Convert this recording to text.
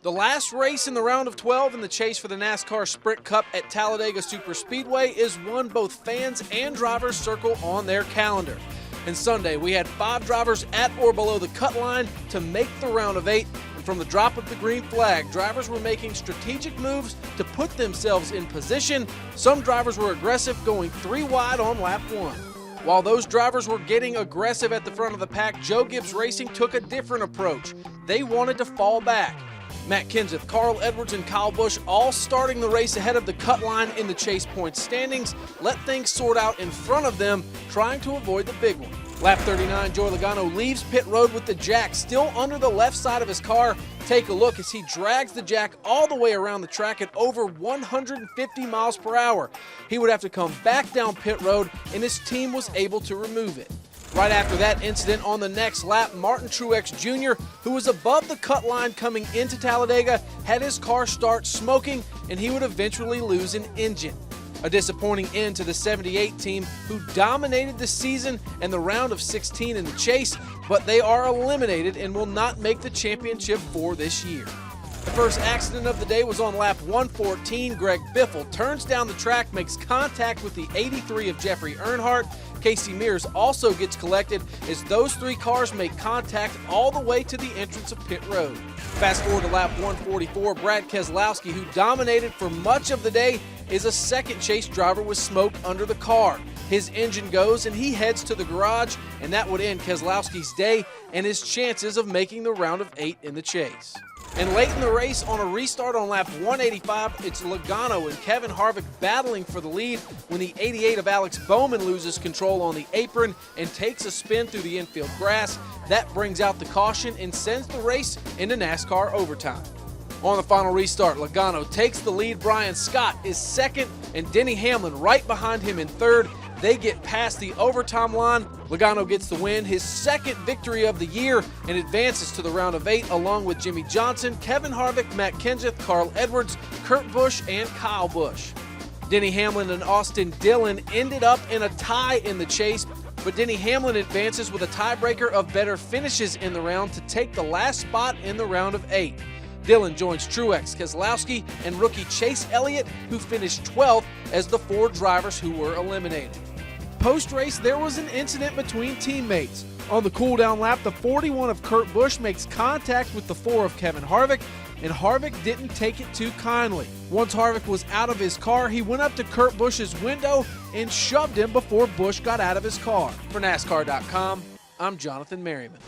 The last race in the round of 12 in the chase for the NASCAR Sprint Cup at Talladega Superspeedway is one both fans and drivers circle on their calendar. And Sunday, we had 5 drivers at or below the cut line to make the round of 8. And from the drop of the green flag, drivers were making strategic moves to put themselves in position. Some drivers were aggressive, going 3 wide on lap 1. While those drivers were getting aggressive at the front of the pack, Joe Gibbs Racing took a different approach. They wanted to fall back. Matt Kenseth, Carl Edwards, and Kyle Busch, all starting the race ahead of the cut line in the chase point standings, let things sort out in front of them, trying to avoid the big one. Lap 39, Joey Logano leaves pit road with the jack still under the left side of his car. Take a look as he drags the jack all the way around the track at over 150 miles per hour. He would have to come back down pit road, and his team was able to remove it. Right after that incident on the next lap, Martin Truex Jr., who was above the cut line coming into Talladega, had his car start smoking, and he would eventually lose an engine. A disappointing end to the 78 team, who dominated the season and the round of 16 in the chase, but they are eliminated and will not make the championship for this year. The first accident of the day was on lap 114. Greg Biffle turns down the track, makes contact with the 83 of Jeffrey Earnhardt. Casey Mears also gets collected as those 3 cars make contact all the way to the entrance of pit road. Fast forward to lap 144, Brad Keselowski, who dominated for much of the day, is a second chase driver with smoke under the car. His engine goes and he heads to the garage, and that would end Keselowski's day and his chances of making the round of 8 in the chase. And late in the race, on a restart on lap 185, it's Logano and Kevin Harvick battling for the lead when the 88 of Alex Bowman loses control on the apron and takes a spin through the infield grass. That brings out the caution and sends the race into NASCAR overtime. On the final restart, Logano takes the lead. Brian Scott is second, and Denny Hamlin right behind him in third. They get past the overtime line. Logano gets the win, his second victory of the year, and advances to the round of 8 along with Jimmy Johnson, Kevin Harvick, Matt Kenseth, Carl Edwards, Kurt Busch, and Kyle Busch. Denny Hamlin and Austin Dillon ended up in a tie in the chase, but Denny Hamlin advances with a tiebreaker of better finishes in the round to take the last spot in the round of 8. Dillon joins Truex, Keselowski, and rookie Chase Elliott, who finished 12th as the 4 drivers who were eliminated. Post-race, there was an incident between teammates. On the cool-down lap, the 41 of Kurt Busch makes contact with the 4 of Kevin Harvick, and Harvick didn't take it too kindly. Once Harvick was out of his car, he went up to Kurt Busch's window and shoved him before Busch got out of his car. For NASCAR.com, I'm Jonathan Merryman.